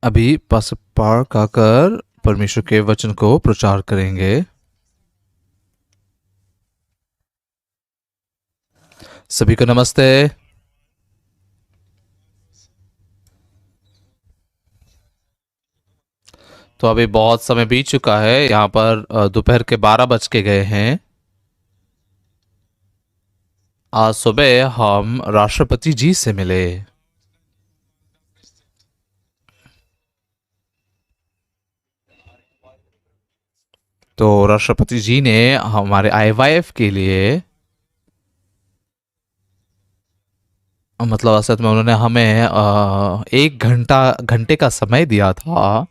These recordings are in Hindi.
अभी पार खाकर परमेश्वर के वचन को प्रचार करेंगे। सभी को नमस्ते। तो अभी बहुत समय बीत चुका है, यहाँ पर दोपहर के 12 बज के गए हैं। आज सुबह हम राष्ट्रपति जी से मिले। तो राष्ट्रपति जी ने हमारे आईवाईएफ के लिए, मतलब असल में उन्होंने हमें 1 घंटे का समय दिया था,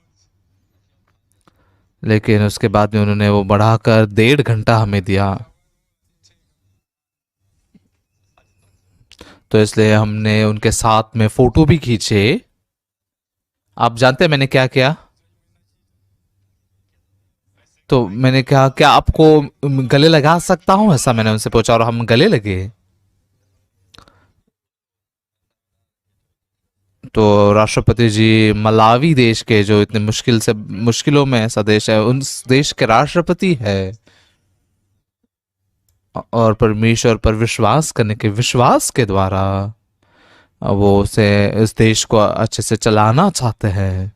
लेकिन उसके बाद में उन्होंने वो बढ़ाकर 1.5 घंटा हमें दिया। तो इसलिए हमने उनके साथ में फोटो भी खींचे। आप जानते हैं मैंने क्या किया? तो मैंने कहा क्या आपको गले लगा सकता हूं, ऐसा मैंने उनसे पूछा और हम गले लगे। तो राष्ट्रपति जी मलावी देश के, जो इतने मुश्किलों में ऐसा देश है, उस देश के राष्ट्रपति है, और परमेश्वर पर विश्वास करने के विश्वास के द्वारा वो उसे इस देश को अच्छे से चलाना चाहते हैं।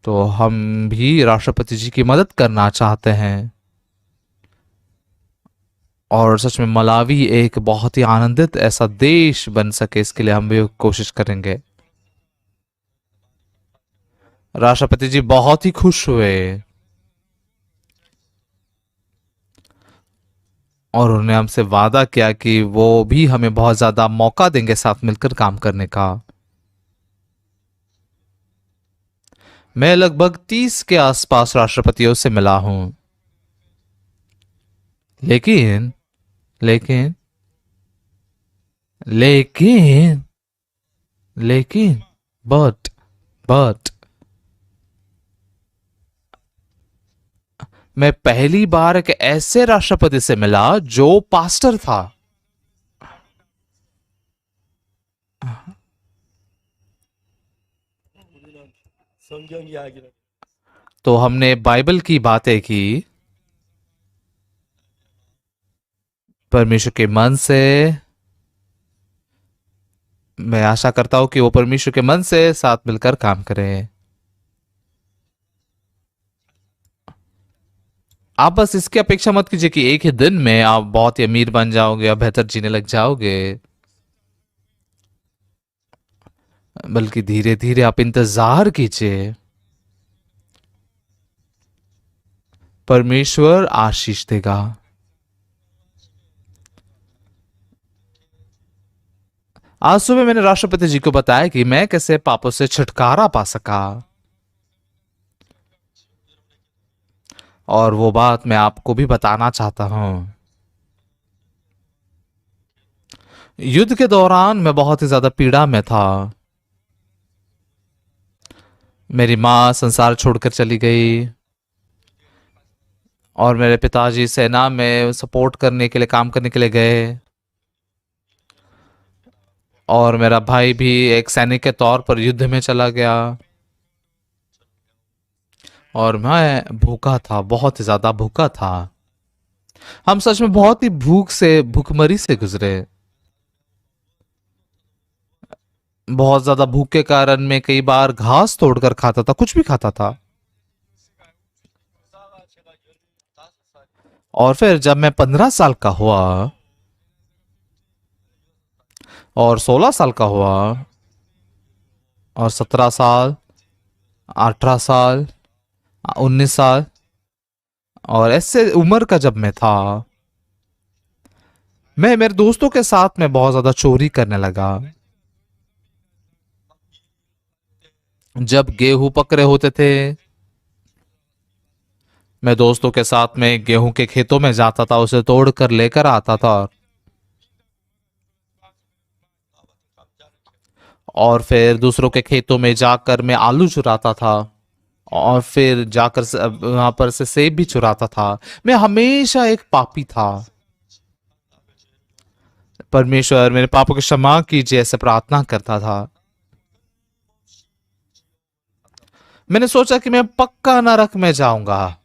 तो हम भी राष्ट्रपति जी की मदद करना चाहते हैं, और सच में मलावी एक बहुत ही आनंदित ऐसा देश बन सके, इसके लिए हम भी कोशिश करेंगे। राष्ट्रपति जी बहुत ही खुश हुए और उन्होंने हमसे वादा किया कि वो भी हमें बहुत ज्यादा मौका देंगे साथ मिलकर काम करने का। मैं लगभग 30 के आसपास राष्ट्रपतियों से मिला हूं, लेकिन लेकिन लेकिन लेकिन बट बट मैं पहली बार एक ऐसे राष्ट्रपति से मिला जो पास्टर था। तो हमने बाइबल की बातें की परमेश्वर के मन से। मैं आशा करता हूं कि वो परमेश्वर के मन से साथ मिलकर काम करें। आप बस इसकी अपेक्षा मत कीजिए कि एक ही दिन में आप बहुत ही अमीर बन जाओगे या बेहतर जीने लग जाओगे, बल्कि धीरे धीरे आप इंतजार कीजिए। परमेश्वर आशीष देगा। आज सुबह मैंने राष्ट्रपति जी को बताया कि मैं कैसे पापों से छुटकारा पा सका, और वो बात मैं आपको भी बताना चाहता हूं। युद्ध के दौरान मैं बहुत ही ज्यादा पीड़ा में था। मेरी मां संसार छोड़कर चली गई, और मेरे पिताजी सेना में सपोर्ट करने के लिए, काम करने के लिए गए, और मेरा भाई भी एक सैनिक के तौर पर युद्ध में चला गया, और मैं भूखा था, बहुत ही ज्यादा भूखा था। हम सच में बहुत ही भूखमरी से गुजरे। बहुत ज्यादा भूख के कारण मैं कई बार घास तोड़कर खाता था, कुछ भी खाता था। और फिर जब मैं 15 साल का हुआ और 16 साल का हुआ और 17 साल, 18 साल, 19 साल, और ऐसे उम्र का जब मैं था, मैं मेरे दोस्तों के साथ में बहुत ज्यादा चोरी करने लगा। जब गेहूं पक रहे होते थे, मैं दोस्तों के साथ में गेहूं के खेतों में जाता था, उसे तोड़ कर लेकर आता था, और फिर दूसरों के खेतों में जाकर मैं आलू चुराता था, और फिर जाकर वहां पर से सेब भी चुराता था। मैं हमेशा एक पापी था। परमेश्वर मेरे पापों की क्षमा कीजिए, ऐसे प्रार्थना करता था। मैंने सोचा कि मैं पक्का नरक में जाऊंगा।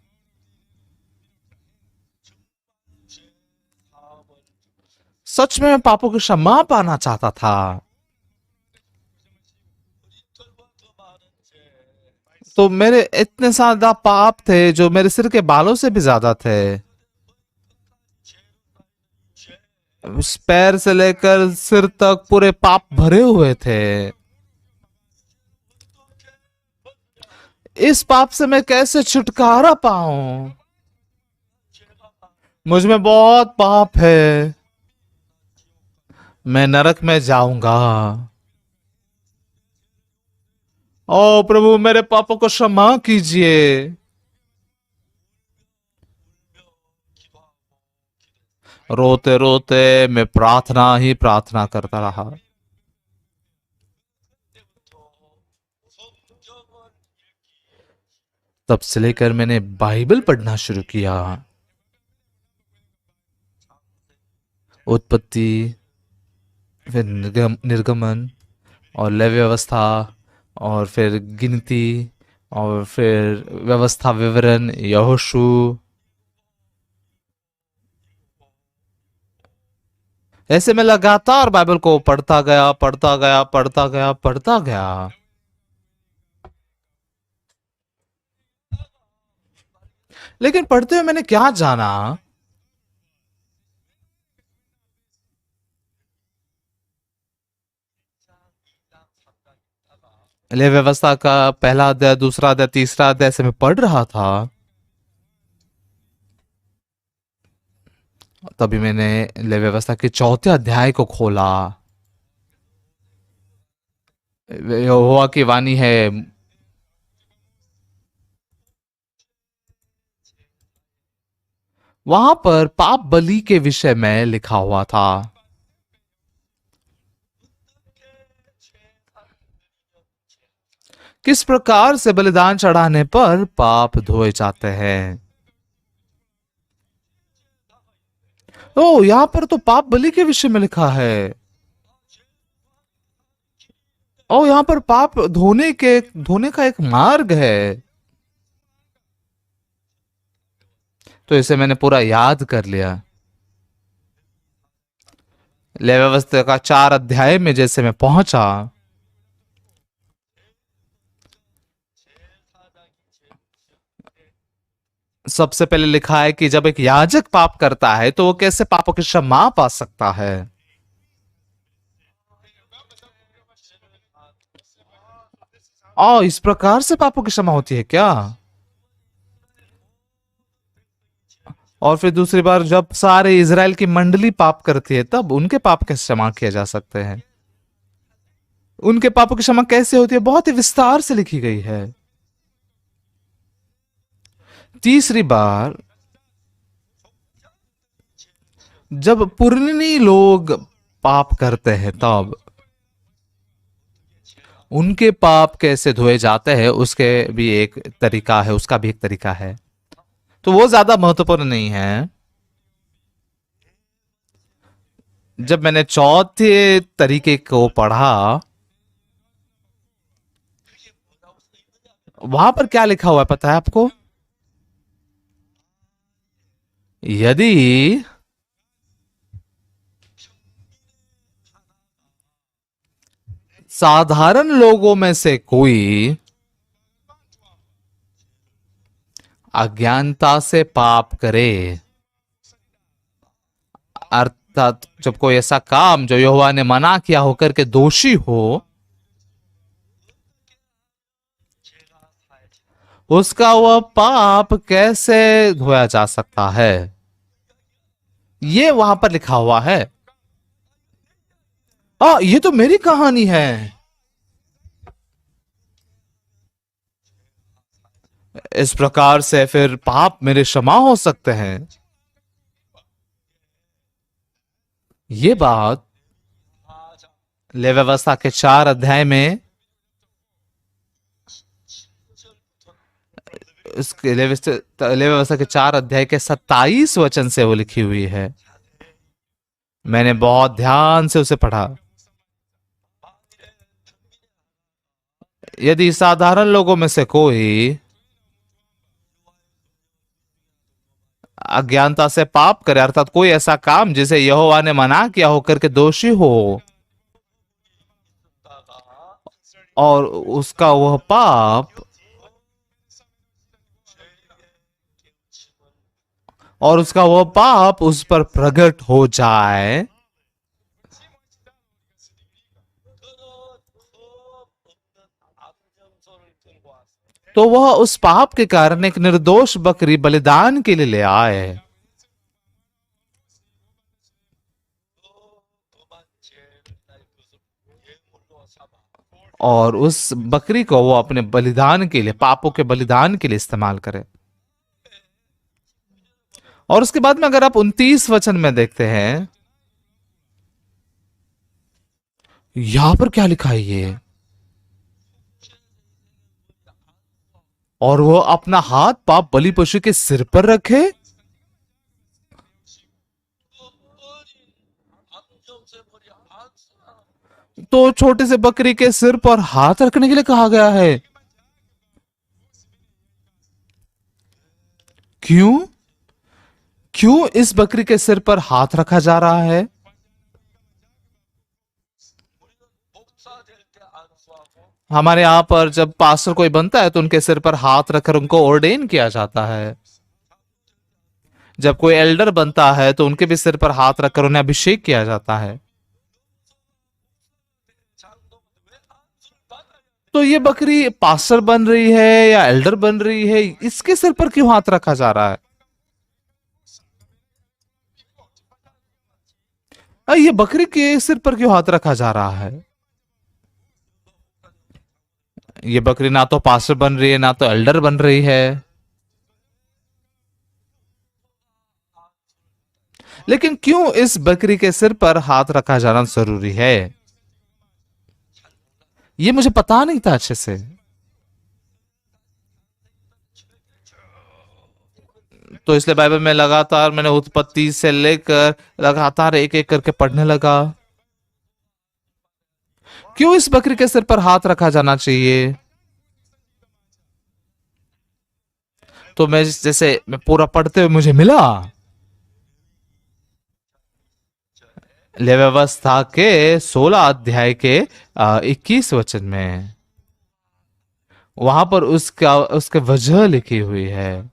सच में मैं पापों की क्षमा पाना चाहता था। तो मेरे इतने ज्यादा पाप थे जो मेरे सिर के बालों से भी ज्यादा थे। पैर से लेकर सिर तक पूरे पाप भरे हुए थे। इस पाप से मैं कैसे छुटकारा पाऊं? मुझ में बहुत पाप है। मैं नरक में जाऊंगा। ओ प्रभु, मेरे पापों को क्षमा कीजिए। रोते रोते मैं प्रार्थना ही प्रार्थना करता रहा। तब से लेकर मैंने बाइबल पढ़ना शुरू किया। उत्पत्ति, फिर निर्गमन और लय व्यवस्था, और फिर गिनती, और फिर व्यवस्था विवरण यहोशू। ऐसे में लगातार बाइबल को पढ़ता गया, पढ़ता गया, पढ़ता गया, पढ़ता गया। लेकिन पढ़ते हुए मैंने क्या जाना, लय व्यवस्था का पहला अध्याय, दूसरा अध्याय, तीसरा अध्याय से मैं पढ़ रहा था। तभी मैंने लय व्यवस्था के चौथे अध्याय को खोला। यहोवा की वाणी है, वहां पर पाप बलि के विषय में लिखा हुआ था। किस प्रकार से बलिदान चढ़ाने पर पाप धोए जाते हैं। ओ, यहां पर तो पाप बलि के विषय में लिखा है। ओ, यहां पर पाप धोने का एक मार्ग है। तो इसे मैंने पूरा याद कर लिया। लय व्यवस्था का 4 अध्याय में जैसे मैं पहुंचा, सबसे पहले लिखा है कि जब एक याजक पाप करता है तो वो कैसे पापों की क्षमा पा सकता है। इस प्रकार से पापों की क्षमा होती है क्या? और फिर दूसरी बार जब सारे इज़राइल की मंडली पाप करती है तब उनके पाप कैसे क्षमा किए जा सकते हैं? उनके पापों की क्षमा कैसे होती है, बहुत ही विस्तार से लिखी गई है। तीसरी बार जब पुरनी लोग पाप करते हैं तब उनके पाप कैसे धोए जाते हैं, उसके भी एक तरीका है, उसका भी एक तरीका है। तो वो ज्यादा महत्वपूर्ण नहीं है। जब मैंने चौथे तरीके को पढ़ा, वहां पर क्या लिखा हुआ है पता है आपको? यदि साधारण लोगों में से कोई अज्ञानता से पाप करे, अर्थात जब कोई ऐसा काम जो यहोवा ने मना किया होकर के दोषी हो, उसका वह पाप कैसे धोया जा सकता है, ये वहां पर लिखा हुआ है। ये तो मेरी कहानी है। इस प्रकार से फिर पाप मेरे क्षमा हो सकते हैं। ये बात लय व्यवस्था के 4 अध्याय में, इसके लय व्यवस्था के 4 अध्याय के 27 वचन से वो लिखी हुई है। मैंने बहुत ध्यान से उसे पढ़ा। यदि साधारण लोगों में से कोई अज्ञानता से पाप करे, अर्थात कोई ऐसा काम जिसे यहोवा ने मना किया हो करके दोषी हो, और उसका वह पाप उस पर प्रकट हो जाए, तो वह उस पाप के कारण एक निर्दोष बकरी बलिदान के लिए ले आए। और उस बकरी को वो अपने बलिदान के लिए, पापों के बलिदान के लिए इस्तेमाल करे। और उसके बाद में अगर आप 29 वचन में देखते हैं, यहां पर क्या लिखा है ये, और वो अपना हाथ पाप बलि पशु के सिर पर रखे। तो छोटे से बकरी के सिर पर हाथ रखने के लिए कहा गया है। क्यों क्यों इस बकरी के सिर पर हाथ रखा जा रहा है? हमारे यहां पर जब पास्टर कोई बनता है तो उनके सिर पर हाथ रखकर उनको ऑर्डेन किया जाता है। जब कोई एल्डर बनता है तो उनके भी सिर पर हाथ रखकर उन्हें अभिषेक किया जाता है। तो ये बकरी पास्टर बन रही है या एल्डर बन रही है, इसके सिर पर क्यों हाथ रखा जा रहा है? ये बकरी के सिर पर क्यों हाथ रखा जा रहा है? ये बकरी ना तो पास्टर बन रही है ना तो एल्डर बन रही है, लेकिन क्यों इस बकरी के सिर पर हाथ रखा जाना जरूरी है, ये मुझे पता नहीं था अच्छे से। तो इसलिए बाइबल में लगातार मैंने उत्पत्ति से लेकर लगातार एक एक करके पढ़ने लगा। क्यों इस बकरी के सिर पर हाथ रखा जाना चाहिए? तो मैं पूरा पढ़ते हुए मुझे मिला लेवी व्यवस्था के 16 अध्याय के 21 वचन में, वहां पर उसके वजह लिखी हुई है।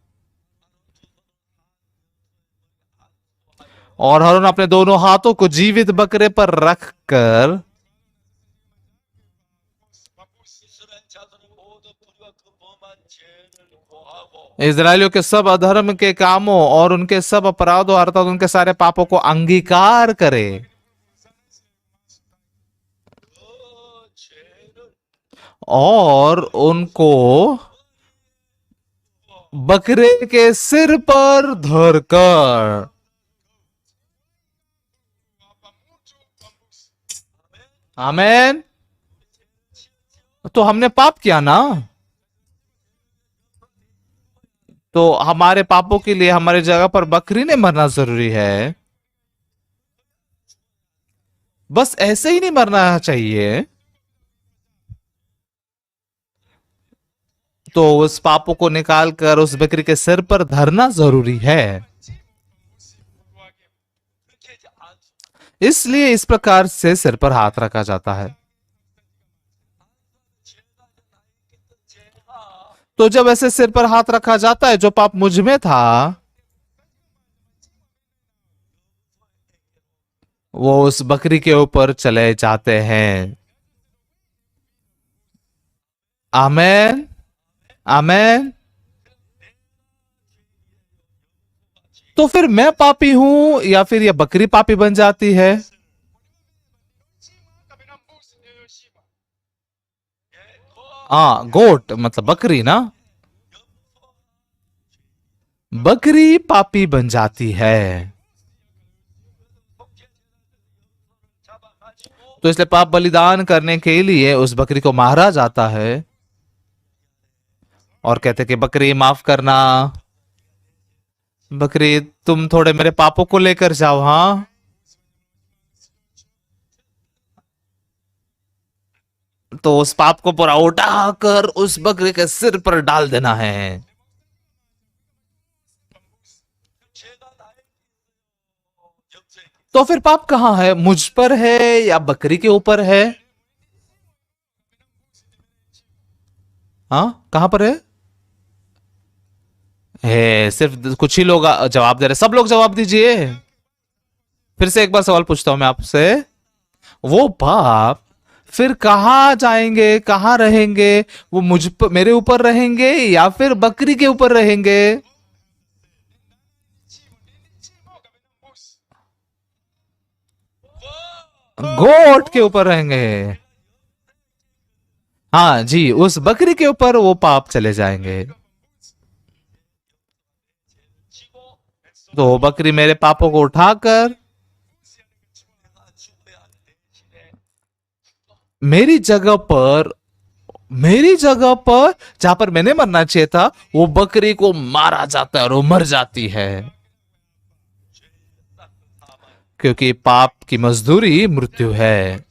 और हारून अपने दोनों हाथों को जीवित बकरे पर रखकर इजरायलियों के सब अधर्म के कामों और उनके सब अपराधों अर्थात उनके सारे पापों को अंगीकार करे, और उनको बकरे के सिर पर धरकर, आमेन। तो हमने पाप किया ना, तो हमारे पापों के लिए हमारी जगह पर बकरी ने मरना जरूरी है। बस ऐसे ही नहीं मरना चाहिए, तो उस पापों को निकालकर उस बकरी के सिर पर धरना जरूरी है। इसलिए इस प्रकार से सिर पर हाथ रखा जाता है। तो जब ऐसे सिर पर हाथ रखा जाता है, जो पाप मुझ में था वो उस बकरी के ऊपर चले जाते हैं। आमेन आमेन। तो फिर मैं पापी हूं या फिर यह बकरी पापी बन जाती है? हाँ, गोट मतलब बकरी ना, बकरी पापी बन जाती है। तो इसलिए पाप बलिदान करने के लिए उस बकरी को मारा जाता है और कहते कि बकरी माफ करना, बकरी तुम थोड़े मेरे पापों को लेकर जाओ। हाँ, तो उस पाप को पूरा उठाकर उस बकरी के सिर पर डाल देना है। तो फिर पाप कहाँ है, मुझ पर है या बकरी के ऊपर है? हाँ, कहां पर है सिर्फ कुछ ही लोग जवाब दे रहे, सब लोग जवाब दीजिए। फिर से एक बार सवाल पूछता हूं मैं आपसे, वो पाप फिर कहाँ जाएंगे, कहाँ रहेंगे? वो मुझ पर, मेरे ऊपर रहेंगे या फिर बकरी के ऊपर रहेंगे? गोट के ऊपर रहेंगे। हाँ जी, उस बकरी के ऊपर वो पाप चले जाएंगे। तो वो बकरी मेरे पापों को उठाकर मेरी जगह पर, मेरी जगह पर जहां पर मैंने मरना चाहिए था, वो बकरी को मारा जाता है और वो मर जाती है, क्योंकि पाप की मजदूरी मृत्यु है।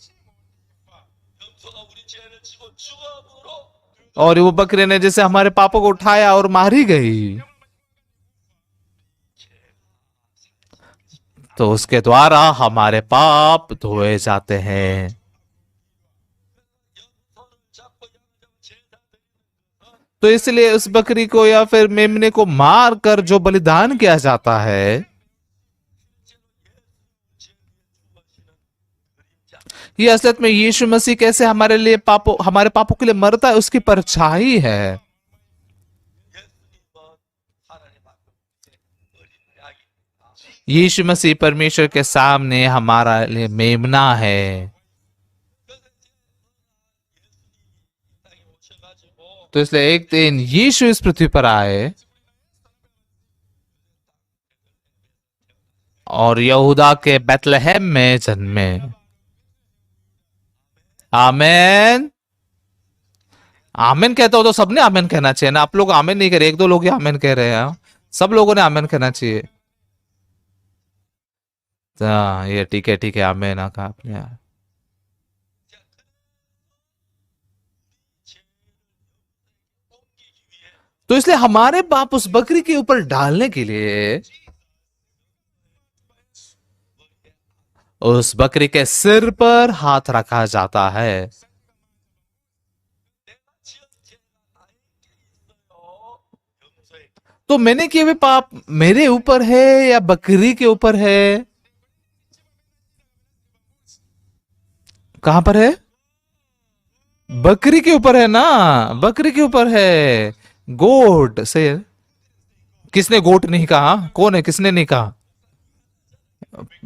और वो बकरी ने जैसे हमारे पापों को उठाया और मारी गई, तो उसके द्वारा हमारे पाप धोए जाते हैं। तो इसलिए उस बकरी को या फिर मेमने को मार कर जो बलिदान किया जाता है, ये असलियत में यीशु मसीह कैसे हमारे लिए पापों, हमारे पापों के लिए मरता है, उसकी परछाई है। यीशु मसीह परमेश्वर के सामने हमारा लिए मेमना है। तो इसलिए एक दिन यीशु इस पृथ्वी पर आए और यहूदा के बेथलेहम में जन्मे। आमेन। आमेन कहते हो तो सबने आमेन कहना चाहिए ना, आप लोग आमेन नहीं कह रहे, एक दो लोग ही आमेन कह रहे हैं, सब लोगों ने आमेन कहना चाहिए। हाँ ये ठीक है, ठीक है, आमेन कहा आपने यार। तो इसलिए हमारे पाप उस बकरी के ऊपर डालने के लिए उस बकरी के सिर पर हाथ रखा जाता है। तो मैंने किए हुए पाप मेरे ऊपर है या बकरी के ऊपर है? कहां पर है? बकरी के ऊपर है ना, बकरी के ऊपर है। गोट से, किसने गोट नहीं कहा, कौन है, किसने नहीं कहा?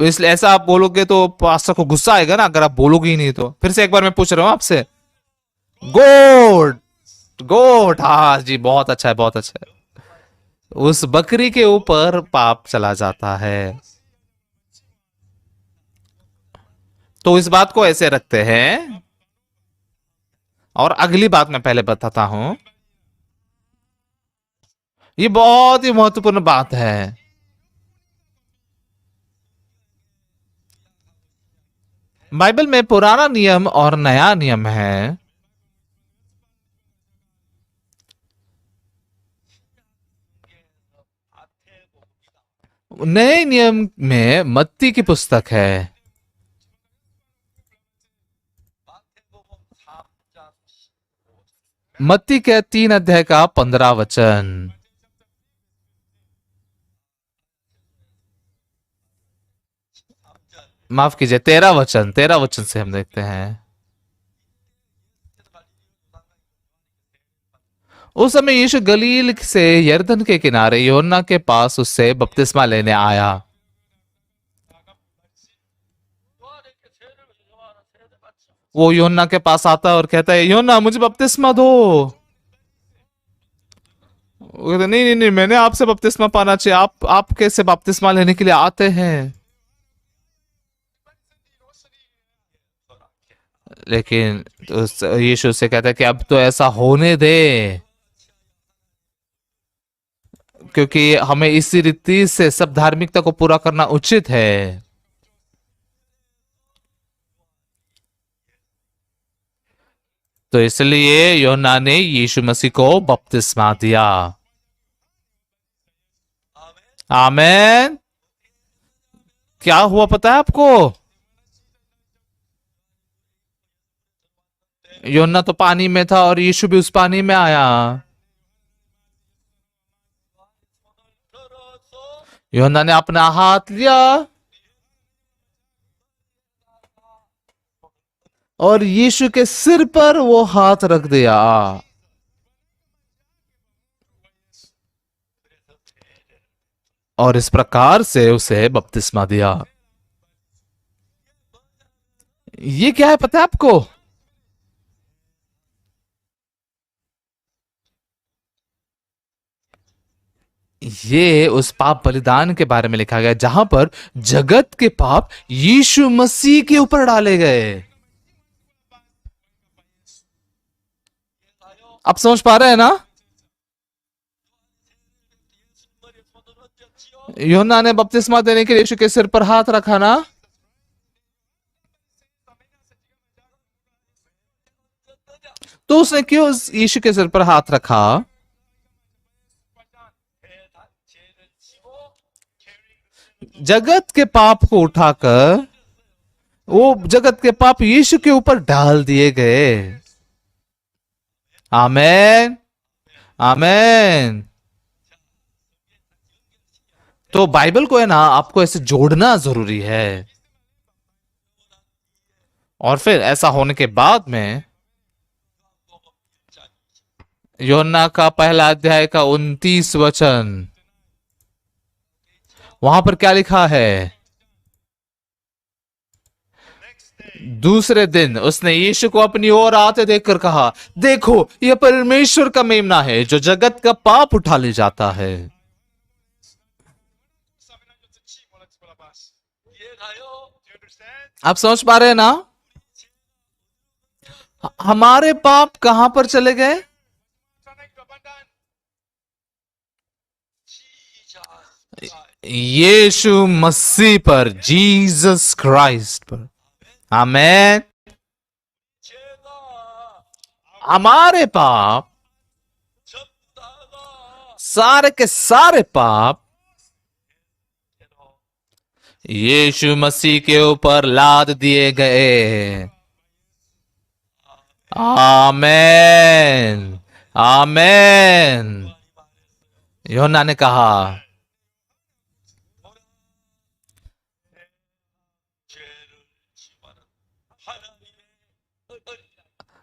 इसलिए ऐसा आप बोलोगे तो पास्टर को गुस्सा आएगा ना, अगर आप बोलोगे ही नहीं तो। फिर से एक बार मैं पूछ रहा हूं आपसे, गोट, गोट, हाँ जी, बहुत अच्छा है, बहुत अच्छा है। उस बकरी के ऊपर पाप चला जाता है। तो इस बात को ऐसे रखते हैं। और अगली बात मैं पहले बताता हूं, ये बहुत ही महत्वपूर्ण बात है। बाइबल में पुराना नियम और नया नियम है। नए नियम में मत्ती की पुस्तक है, मत्ती के 3 अध्याय का 15 वचन। माफ कीजिए, 13 वचन, 13 वचन से हम देखते हैं। उस समय यीशु गलील से यरदन के किनारे योना के पास उससे बपतिस्मा लेने आया। वो योना के पास आता है और कहता है, योना मुझे बपतिस्मा दो। वो कहता, नहीं नहीं नहीं, मैंने आपसे बपतिस्मा पाना चाहिए, आप कैसे बपतिस्मा लेने के लिए आते हैं? लेकिन यीशु से कहता है कि अब तो ऐसा होने दे, क्योंकि हमें इसी रीति से सब धार्मिकता को पूरा करना उचित है। तो इसलिए यूहन्ना ने यीशु मसीह को बपतिस्मा दिया। आमेन। क्या हुआ पता है आपको? यूहन्ना तो पानी में था और यीशु भी उस पानी में आया। यूहन्ना ने अपना हाथ लिया और यीशु के सिर पर वो हाथ रख दिया। और इस प्रकार से उसे बपतिस्मा दिया। ये क्या है पता है आपको? ये उस पाप बलिदान के बारे में लिखा गया जहां पर जगत के पाप यीशु मसीह के ऊपर डाले गए। आप समझ पा रहे हैं ना? यूहन्ना ने बपतिस्मा देने के लिए यीशु के सिर पर हाथ रखा ना, तो उसने क्यों यीशु के सिर पर हाथ रखा? जगत के पाप को उठाकर वो जगत के पाप यीशु के ऊपर डाल दिए गए। आमेन, आमेन। तो बाइबल को है ना आपको ऐसे जोड़ना जरूरी है। और फिर ऐसा होने के बाद में यूहन्ना का पहला अध्याय का 29 वचन, वहां पर क्या लिखा है? दूसरे दिन उसने यीशु को अपनी ओर आते देखकर कहा, देखो यह परमेश्वर का मेमना है जो जगत का पाप उठा ले जाता है। आप समझ पा रहे हैं ना? हमारे पाप कहां पर चले गए? यीशु मसीह पर, जीसस क्राइस्ट पर। आमेन। हमारे पाप, सारे के सारे पाप यीशु मसीह के ऊपर लाद दिए गए। आमेन, आमेन। यूहन्ना ने कहा,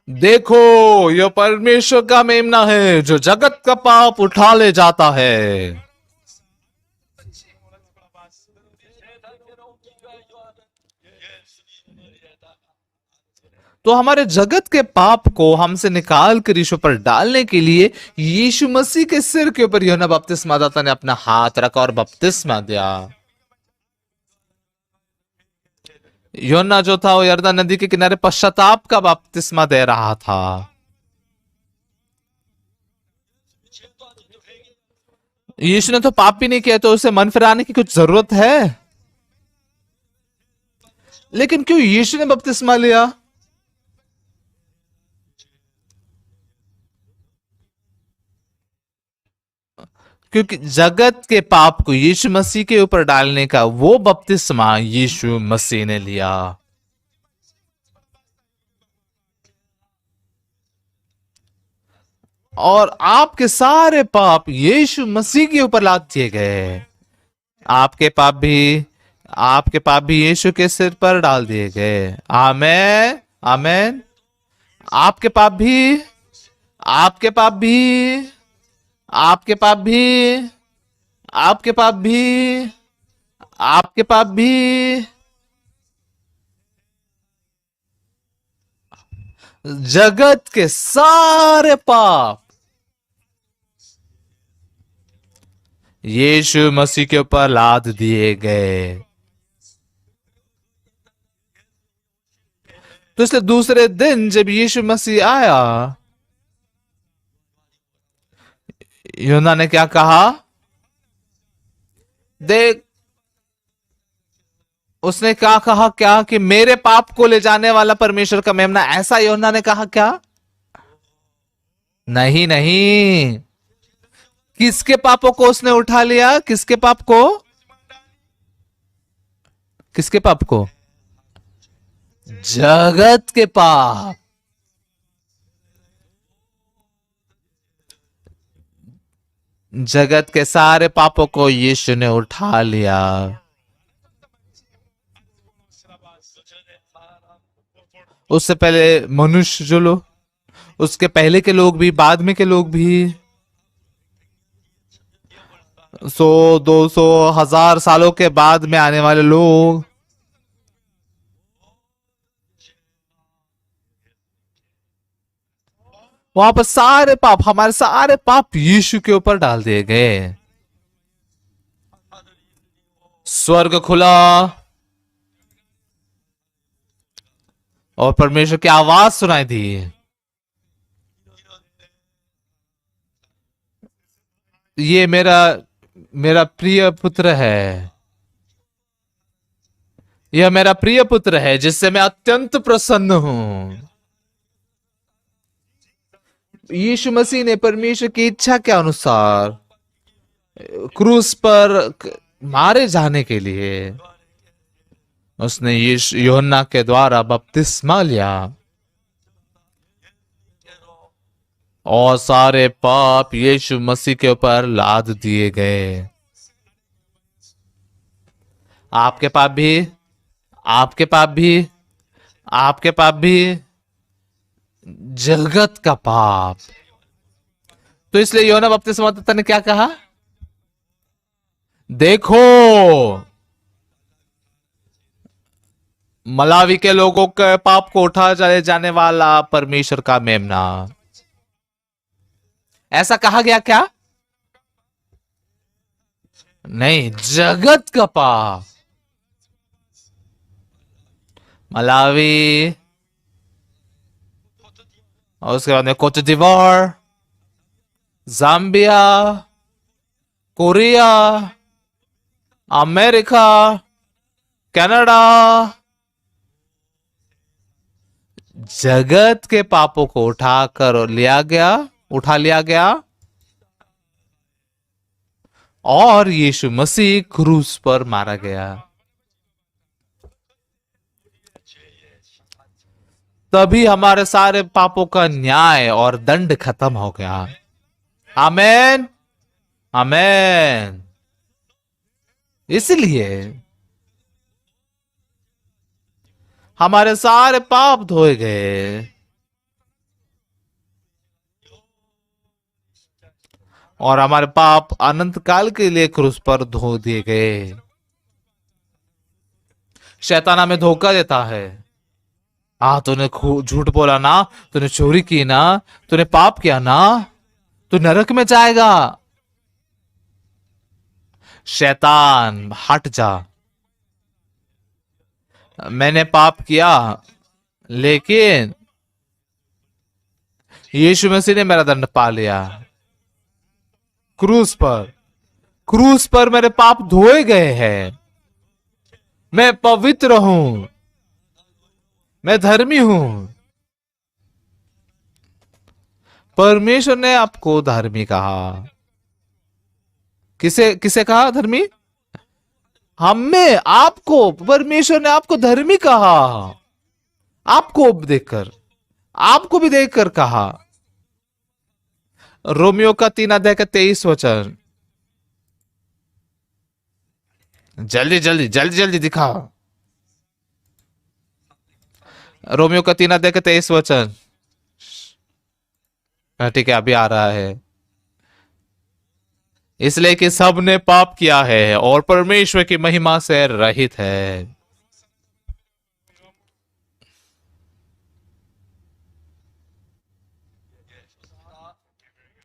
देखो यह परमेश्वर का मेमना है जो जगत का पाप उठा ले जाता है। तो हमारे जगत के पाप को हमसे निकाल कर यीशु पर डालने के लिए यीशु मसीह के सिर के ऊपर यूहन्ना बपतिस्मा दाता ने अपना हाथ रखा और बपतिस्मा दिया। यूहन्ना जो था वो यरदन नदी के किनारे पश्चाताप का बपतिस्मा दे रहा था। यीशु ने तो पाप भी नहीं किया, तो उसे मन फिराने की कुछ जरूरत है? लेकिन क्यों यीशु ने बपतिस्मा लिया? क्योंकि जगत के पाप को यीशु मसीह के ऊपर डालने का वो बपतिस्मा यीशु मसीह ने लिया। और आपके सारे पाप यीशु मसीह के ऊपर लाद दिए गए। आपके पाप भी यीशु के सिर पर डाल दिए गए। आमेन, आमेन। आपके पाप भी, आपके पाप भी, आपके पाप भी, आपके पाप भी, आपके पाप भी, जगत के सारे पाप यीशु मसीह के ऊपर लाद दिए गए। तो इसलिए दूसरे दिन जब यीशु मसीह आया, यूहन्ना ने क्या कहा? देख, उसने क्या कहा? क्या कि मेरे पाप को ले जाने वाला परमेश्वर का मेमना। ऐसा यूहन्ना ने कहा क्या? नहीं नहीं, किसके पापों को उसने उठा लिया? किसके पाप को? किसके पाप को? जगत के पाप। जगत के सारे पापों को यीशु ने उठा लिया। उससे पहले मनुष्य जो लोग, उसके पहले के लोग भी, बाद में के लोग भी, 100, 200, 1000 सालों के बाद में आने वाले लोग, वहां पर सारे पाप, हमारे सारे पाप यीशु के ऊपर डाल दिए गए। स्वर्ग खुला और परमेश्वर की आवाज सुनाई दी, ये मेरा मेरा प्रिय पुत्र है, यह मेरा प्रिय पुत्र है जिससे मैं अत्यंत प्रसन्न हूं। यीशु मसीह ने परमेश्वर की इच्छा के अनुसार क्रूस पर मारे जाने के लिए उसने यीशु यूहन्ना के द्वारा बपतिस्मा लिया और सारे पाप यीशु मसीह के ऊपर लाद दिए गए। आपके पाप भी, आपके पाप भी, आपके पाप भी, जगत का पाप। तो इसलिए यूहन्ना बपतिस्मा ने क्या कहा? देखो, मलावी के लोगों के पाप को उठा चले जाने वाला परमेश्वर का मेमना। ऐसा कहा गया क्या? नहीं, जगत का पाप। मलावी और उसके बाद में कोट दीवार, जाम्बिया, कोरिया, अमेरिका, कनाडा, जगत के पापों को उठा लिया गया और यीशु मसीह क्रूस पर मारा गया। तभी हमारे सारे पापों का न्याय और दंड खत्म हो गया। आमेन, आमेन। इसलिए हमारे सारे पाप धोए गए और हमारे पाप अनंत काल के लिए क्रूस पर धो दिए गए। शैतान हमें धोखा देता है। तूने झूठ बोला ना, तूने चोरी की ना, तूने पाप किया ना, तू नरक में जाएगा। शैतान, हट जा। मैंने पाप किया लेकिन यीशु मसीह ने मेरा दंड पा लिया। क्रूस पर मेरे पाप धोए गए हैं। मैं पवित्र हूं, मैं धर्मी हूं। परमेश्वर ने आपको धर्मी कहा। किसे किसे कहा धर्मी? हमें, आपको। परमेश्वर ने आपको धर्मी कहा। आपको देखकर, आपको भी देखकर कहा। रोमियो का 3 अध्याय का 23 वचन। जल्दी जल्दी जल्दी जल्दी दिखाओ। रोमियो का 3 अध्याय का 23 वचन। ठीक है, अभी आ रहा है। इसलिए कि सब ने पाप किया है और परमेश्वर की महिमा से रहित है।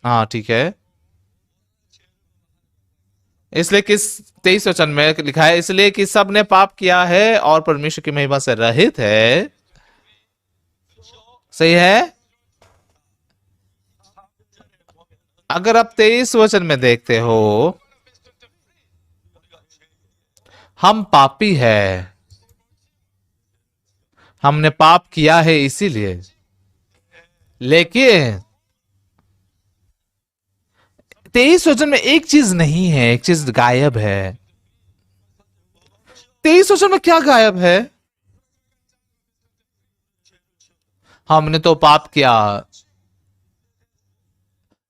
हाँ, ठीक है। इसलिए कि 23 वचन में लिखा है, इसलिए कि सब ने पाप किया है और परमेश्वर की महिमा से रहित है। सही है। अगर आप 23 वचन में देखते हो, हम पापी है, हमने पाप किया है इसीलिए। लेकिन 23 वचन में एक चीज नहीं है, एक चीज गायब है। 23 वचन में क्या गायब है? हमने तो पाप किया,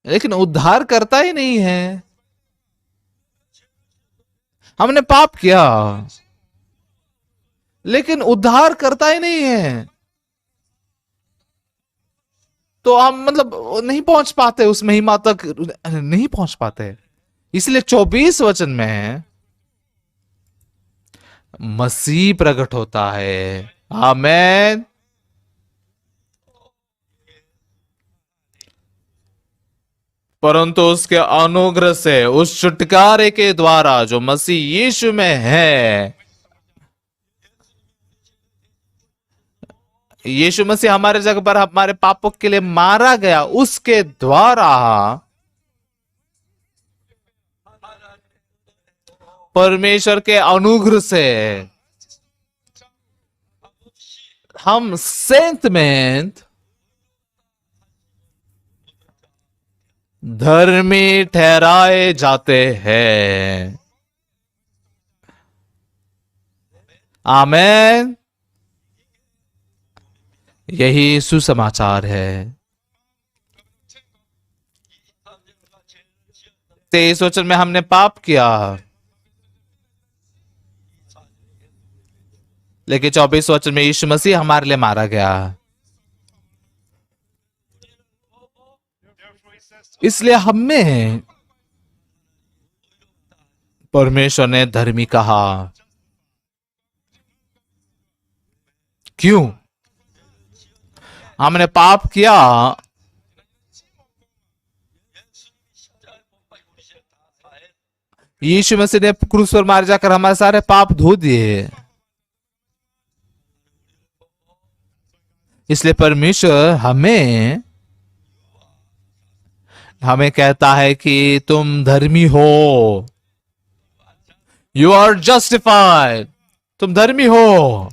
लेकिन उद्धार करता ही नहीं है। हमने पाप किया, लेकिन उद्धार करता ही नहीं है। तो हम मतलब नहीं पहुंच पाते, उस महिमा तक नहीं पहुंच पाते। इसलिए 24 वचन में मसीह प्रकट होता है। आमेन। परंतु उसके अनुग्रह से, उस छुटकारे के द्वारा जो मसीह यीशु में है, यीशु मसीह हमारे जगह पर हमारे पापों के लिए मारा गया, उसके द्वारा परमेश्वर के अनुग्रह से हम सेंत में धर्मी ठहराए जाते हैं। आमेन। यही सुसमाचार है। 23 वचन में हमने पाप किया, लेकिन 24 वचन में यीशु मसीह हमारे लिए मारा गया। इसलिए हमें परमेश्वर ने धर्मी कहा। क्यों? हमने पाप किया, यीशु मसीह ने क्रूस पर मार जाकर हमारे सारे पाप धो दिए। इसलिए परमेश्वर हमें कहता है कि तुम धर्मी हो। You are justified. तुम धर्मी हो।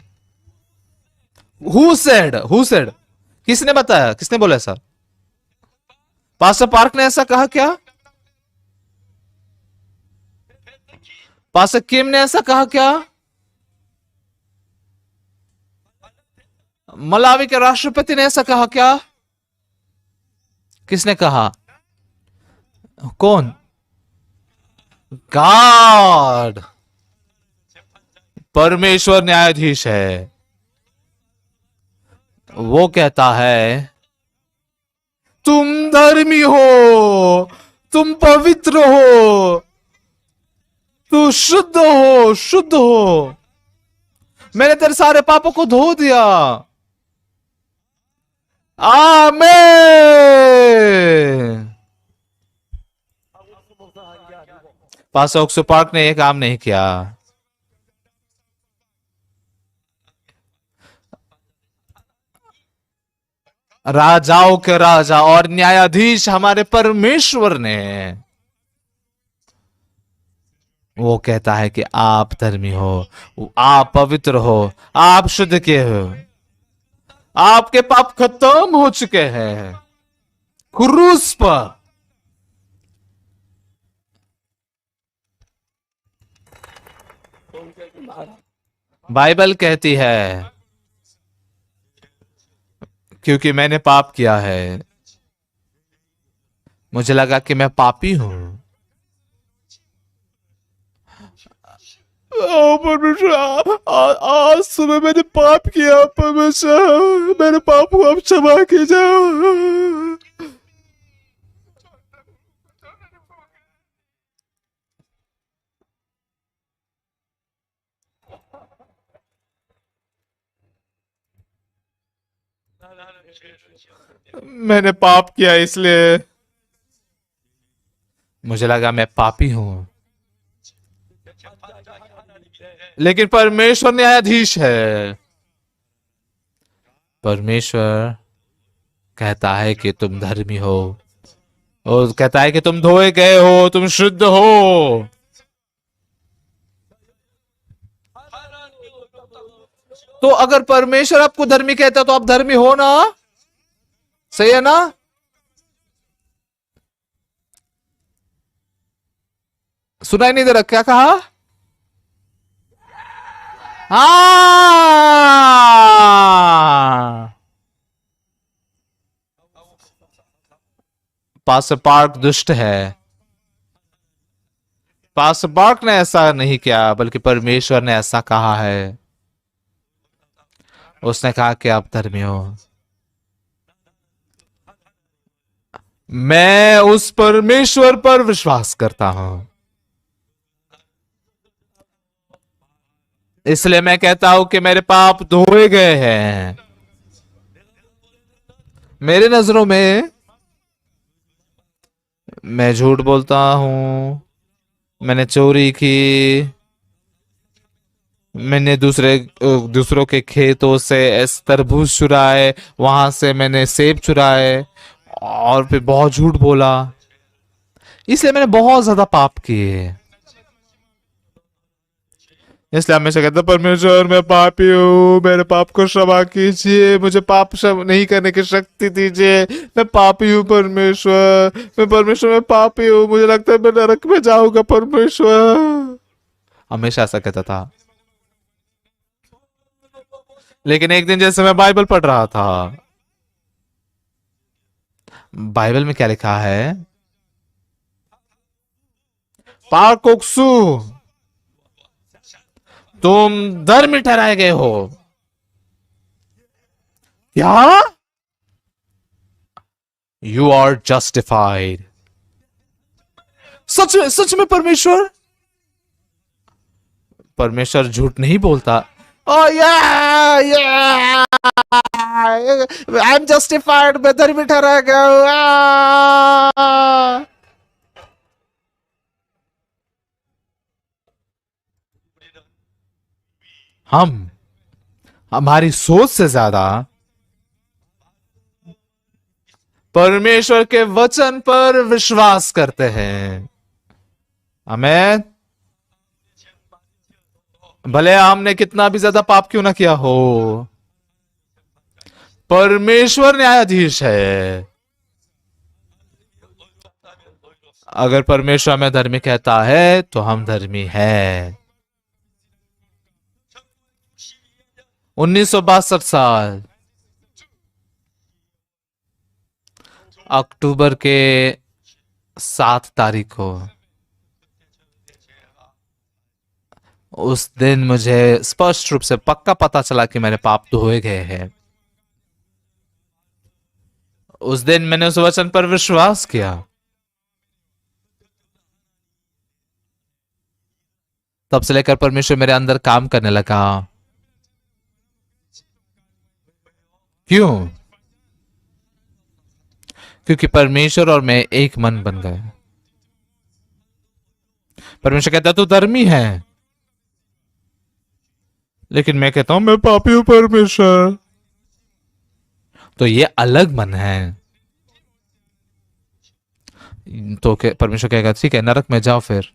Who said? किसने बताया? किसने बोला ऐसा? पास्टर पार्क ने ऐसा कहा क्या? पास्टर किम ने ऐसा कहा क्या? मलावी के राष्ट्रपति ने ऐसा कहा क्या? किसने कहा? कौन? गॉड। परमेश्वर न्यायाधीश है। वो कहता है तुम धर्मी हो, तुम पवित्र हो, तू शुद्ध हो। मैंने तेरे सारे पापों को धो दिया। आमीन। पास्टर ऑक्सो पार्क ने यह काम नहीं किया। राजाओं के राजा और न्यायाधीश हमारे परमेश्वर ने, वो कहता है कि आप धर्मी हो, आप पवित्र हो, आप शुद्ध के हो, आपके पाप खत्म हो चुके हैं क्रूस पर। बाइबल कहती है क्योंकि मैंने पाप किया है, मुझे लगा कि मैं पापी हूं। परमेश्वर, आज सुबह मैंने पाप किया। परमेश्वर, मेरे पाप को अब क्षमा कीजिए। मैंने पाप किया, इसलिए मुझे लगा मैं पापी हूं। लेकिन परमेश्वर न्यायाधीश है। परमेश्वर कहता है कि तुम धर्मी हो, और कहता है कि तुम धोए गए हो, तुम शुद्ध हो। तो अगर परमेश्वर आपको धर्मी कहता है तो आप धर्मी हो ना? सही है ना? सुनाई नहीं दे रहा, क्या कहा? हाँ, पास्टर पार्क दुष्ट है। पास्टर पार्क ने ऐसा नहीं किया, बल्कि परमेश्वर ने ऐसा कहा है। उसने कहा कि आप धर्मी हो। मैं उस परमेश्वर पर विश्वास करता हूं, इसलिए मैं कहता हूं कि मेरे पाप धोए गए हैं। मेरे नजरों में मैं झूठ बोलता हूं, मैंने चोरी की, मैंने दूसरों के खेतों से तरबूज चुराए, वहां से मैंने सेब चुराए, और फिर बहुत झूठ बोला, इसलिए मैंने बहुत ज्यादा पाप किए। इसलिए हमेशा कहता परमेश्वर मैं पापी हूँ, मेरे पाप को क्षमा कीजिए, मुझे पाप नहीं करने की शक्ति दीजिए, मैं पापी हूँ परमेश्वर, मैं पापी हूँ, मुझे लगता है मैं नरक में जाऊंगा परमेश्वर। हमेशा ऐसा कहता था। लेकिन एक दिन जैसे मैं बाइबल पढ़ रहा था, बाइबल में क्या लिखा है? पाकोक्सु, तुम धर्मी ठहराए गए हो। क्या? You are justified. सच में परमेश्वर, परमेश्वर झूठ नहीं बोलता। Oh yeah, yeah, I'm justified, मैं धर्मी ठहराया गया हूं। हम हमारी सोच से ज्यादा परमेश्वर के वचन पर विश्वास करते हैं। आमीन। भले हमने कितना भी ज्यादा पाप क्यों ना किया हो, परमेश्वर न्यायाधीश है। अगर परमेश्वर हमें धर्मी कहता है तो हम धर्मी हैं। 1962 साल अक्टूबर के 7 तारीख को, उस दिन मुझे स्पष्ट रूप से पक्का पता चला कि मेरे पाप धोए गए हैं। उस दिन मैंने उस वचन पर विश्वास किया। तब से लेकर परमेश्वर मेरे अंदर काम करने लगा। क्यों? क्योंकि परमेश्वर और मैं एक मन बन गए। परमेश्वर कहता तू धर्मी है, लेकिन मैं कहता हूं मैं पापी हूं परमेश्वर। तो ये अलग मन है। तो परमेश्वर कहेगा ठीक है, नरक में जाओ फिर।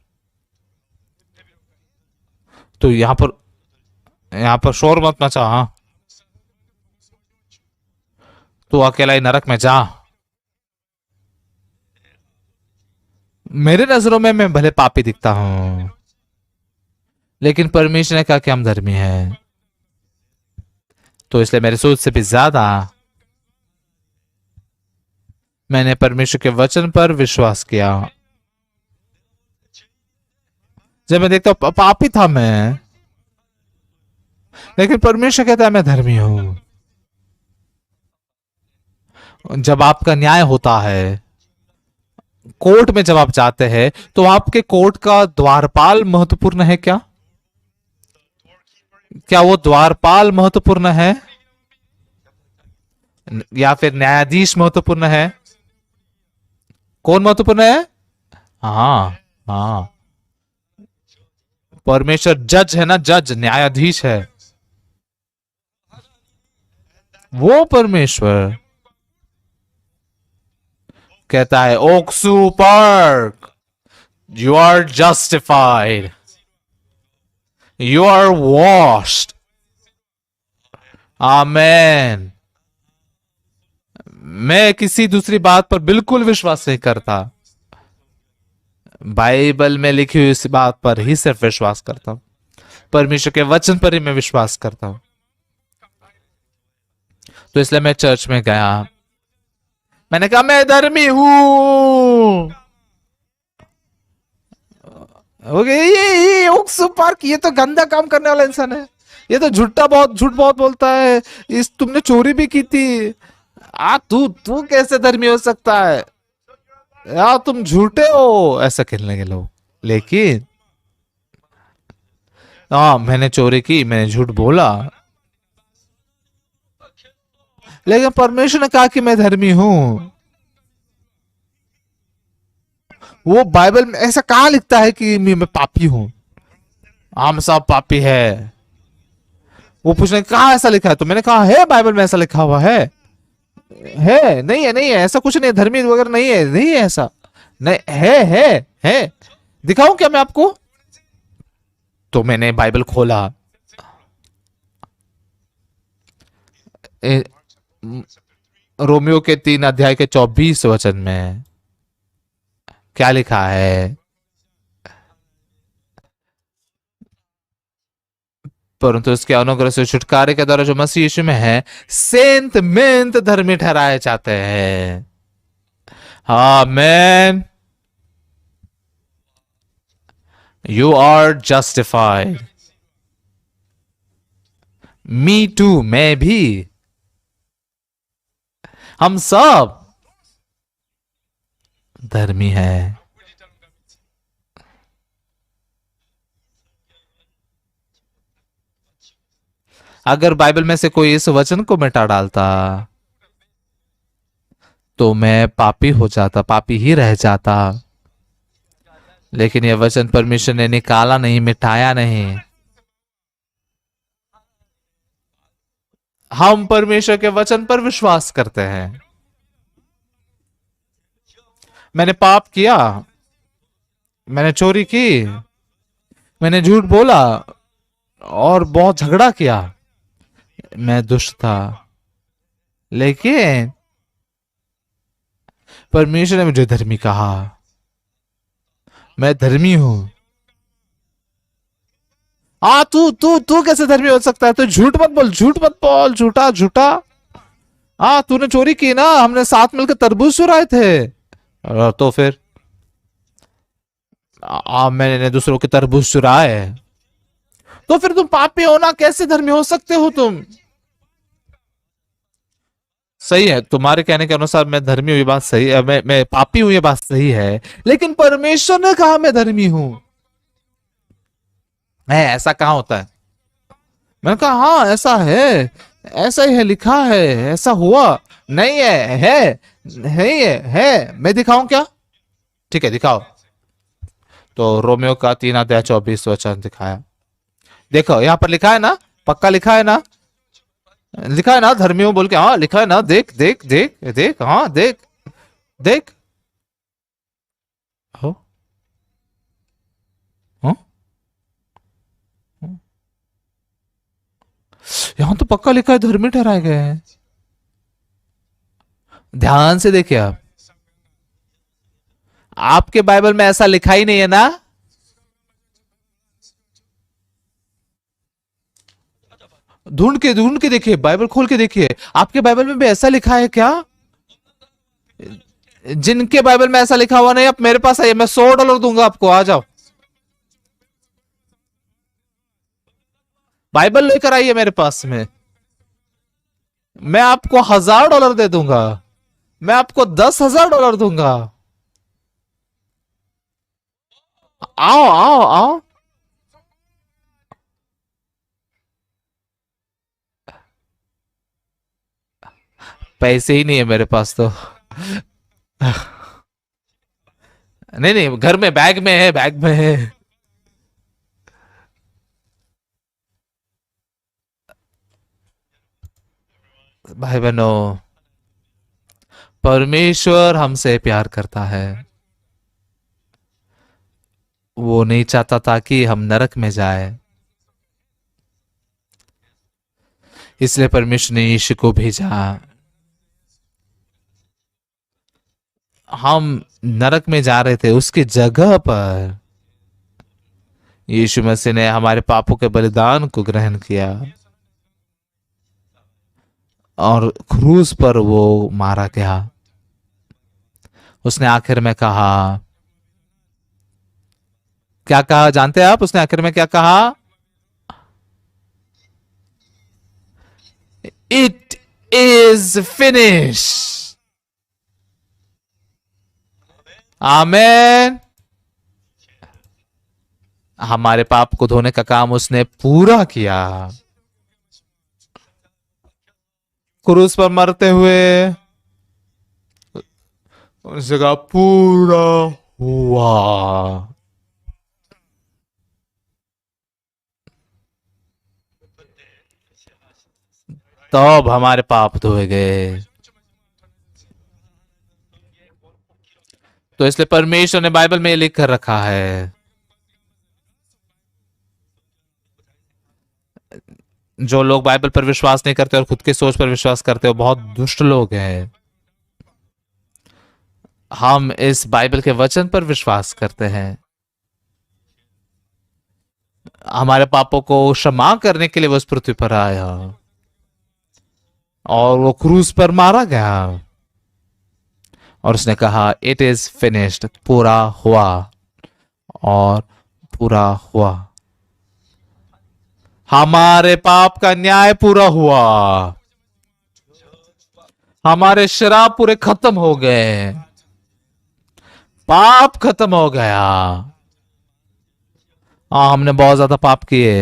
तो यहां पर शोर मत मचा। हाँ, तू अकेला ही नरक में जा। मेरे नजरों में मैं भले पापी दिखता हूं, लेकिन परमेश्वर ने कहा कि हम धर्मी हैं। तो इसलिए मेरी सोच से भी ज्यादा मैंने परमेश्वर के वचन पर विश्वास किया। जब मैं देखता हूं पापी था मैं, लेकिन परमेश्वर कहता है मैं धर्मी हूं। जब आपका न्याय होता है, कोर्ट में जब आप जाते हैं, तो आपके कोर्ट का द्वारपाल महत्वपूर्ण है क्या? क्या वो द्वारपाल महत्वपूर्ण है या फिर न्यायाधीश महत्वपूर्ण है? कौन महत्वपूर्ण है? हाँ, हाँ, परमेश्वर जज है ना, जज न्यायाधीश है। वो परमेश्वर कहता है ओक्सू पार्क, you are justified, you are washed. Amen. मैं किसी दूसरी बात पर बिल्कुल विश्वास नहीं करता। बाइबल में लिखी हुई इस बात पर ही सिर्फ विश्वास करता हूं, परमेश्वर के वचन पर ही मैं विश्वास करता हूं। तो इसलिए मैं चर्च में गया, मैंने कहा मैं धर्मी हूं। ओके, ये ओक्सू पार्क, ये तो गंदा काम करने वाला इंसान है, ये तो झूठ बहुत बोलता है, इस तुमने चोरी भी की थी। तू तू कैसे धर्मी हो सकता है यार, तुम झूठे हो, ऐसा कहने लगे लोग। लेकिन हाँ, मैंने चोरी की, मैंने झूठ बोला, लेकिन परमेश्वर ने कहा कि मैं धर्मी हूं। वो बाइबल में ऐसा कहाँ लिखता है कि मैं पापी हूं? हम सब पापी है। वो पूछने कहा ऐसा लिखा है, तो मैंने कहा है बाइबल में ऐसा लिखा हुआ है नहीं है, नहीं है ऐसा कुछ नहीं है, धर्मी वगैरह नहीं है, नहीं है ऐसा, नहीं है। दिखाऊं क्या मैं आपको? तो मैंने बाइबल खोला, रोमियो के 3 अध्याय के 24 वचन में क्या लिखा है? परंतु उसके अनुग्रह से छुटकारे के द्वारा जो मसीह यीशु में है, सेंत मेंत धर्मी ठहराए जाते हैं। Amen. You are justified. Me too, मैं भी, हम सब धर्मी है। अगर बाइबल में से कोई इस वचन को मिटा डालता तो मैं पापी हो जाता, पापी ही रह जाता। लेकिन यह वचन परमेश्वर ने निकाला नहीं, मिटाया नहीं। हम परमेश्वर के वचन पर विश्वास करते हैं। मैंने पाप किया, मैंने चोरी की, मैंने झूठ बोला और बहुत झगड़ा किया, मैं दुष्ट था, लेकिन परमेश्वर ने मुझे धर्मी कहा। मैं धर्मी हूं। तू तू तू कैसे धर्मी हो सकता है? तू झूठ मत बोल, झूठ मत बोल, झूठा झूठा। तूने चोरी की ना, हमने साथ मिलकर तरबूज चुराए थे। तो फिर मैंने दूसरों के तरबूज चुराए, तो फिर तुम पापी हो ना, कैसे धर्मी हो सकते हो तुम? सही है, तुम्हारे कहने के अनुसार मैं धर्मी हूं, ये बात सही है, मैं पापी हूं, ये बात सही है, लेकिन परमेश्वर ने कहा मैं धर्मी हूं। ऐसा कहां होता है? मैंने कहा हाँ ऐसा है, ऐसा ही है, लिखा है, ऐसा हुआ। नहीं है नहीं है। मैं दिखाऊं क्या? ठीक है, दिखाओ। तो रोमियो का 3 अध्याय 24 वचन दिखाया। देखो यहां पर लिखा है ना, पक्का लिखा है ना, लिखा है ना धर्मी हूं बोल के। हाँ लिखा है ना, देख देख देख देख, हाँ देख देख। हो हाँ? यहां तो पक्का लिखा है धर्मी ठहराए गए हैं। ध्यान से देखिए आप, आपके बाइबल में ऐसा लिखा ही नहीं है ना? ढूंढ के देखिए, बाइबल खोल के देखिए, आपके बाइबल में भी ऐसा लिखा है क्या? जिनके बाइबल में ऐसा लिखा हुआ नहीं, आप मेरे पास आइए, मैं $100 दूंगा आपको, आ जाओ, बाइबल लेकर आइए मेरे पास में, मैं आपको $1000 दे दूंगा, मैं आपको $10,000 दूंगा। आओ आओ आओ। पैसे ही नहीं है मेरे पास तो। नहीं नहीं, घर में बैग में है, बैग में है। भाई बहनों, परमेश्वर हमसे प्यार करता है, वो नहीं चाहता था कि हम नरक में जाए, इसलिए परमेश्वर ने यीशु को भेजा। हम नरक में जा रहे थे, उसकी जगह पर यीशु मसीह ने हमारे पापों के बलिदान को ग्रहण किया और क्रूस पर वो मारा गया। उसने आखिर में कहा, क्या कहा जानते हैं आप? उसने आखिर में क्या कहा? It is finish. आमेन। हमारे पाप को धोने का काम उसने पूरा किया। क्रूस पर मरते हुए उस जगह पूरा हुआ। तब हमारे पाप धोए गए। तो इसलिए परमेश्वर ने बाइबल में लिख कर रखा है, जो लोग बाइबल पर विश्वास नहीं करते और खुद की सोच पर विश्वास करते हो बहुत दुष्ट लोग हैं। हम इस बाइबल के वचन पर विश्वास करते हैं। हमारे पापों को क्षमा करने के लिए वो इस पृथ्वी पर आया और वो क्रूस पर मारा गया और उसने कहा इट इज फिनिश्ड, पूरा हुआ। और पूरा हुआ, हमारे पाप का न्याय पूरा हुआ, हमारे शराब पूरे खत्म हो गए, पाप खत्म हो गया। हमने बहुत ज्यादा पाप किए,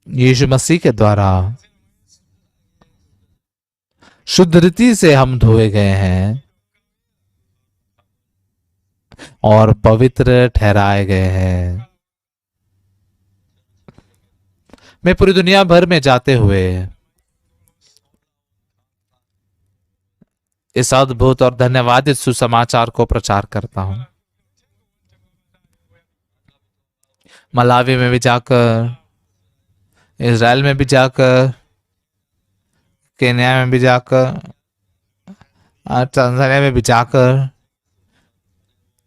यीशु मसीह के द्वारा शुद्ध रीति से हम धोए गए हैं और पवित्र ठहराए गए हैं। मैं पूरी दुनिया भर में जाते हुए इस अद्भुत और धन्यवादित सुसमाचार को प्रचार करता हूं। मलावी में भी जाकर, इज़राइल में भी जाकर, केन्या में भी जाकर, तंजानिया में भी जाकर,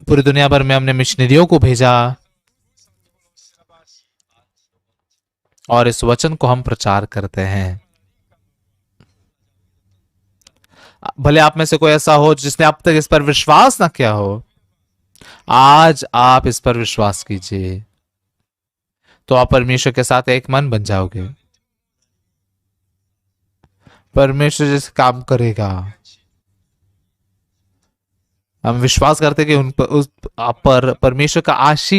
पूरी दुनिया भर में हमने मिशनरियों को भेजा और इस वचन को हम प्रचार करते हैं। भले आप में से कोई ऐसा हो जिसने अब तक इस पर विश्वास ना किया हो, आज आप इस पर विश्वास कीजिए तो आप परमेश्वर के साथ एक मन बन जाओगे। परमेश्वर जैसे काम करेगा। हम विश्वास करते कि उन पर, उस आप पर परमेश्वर का आशीष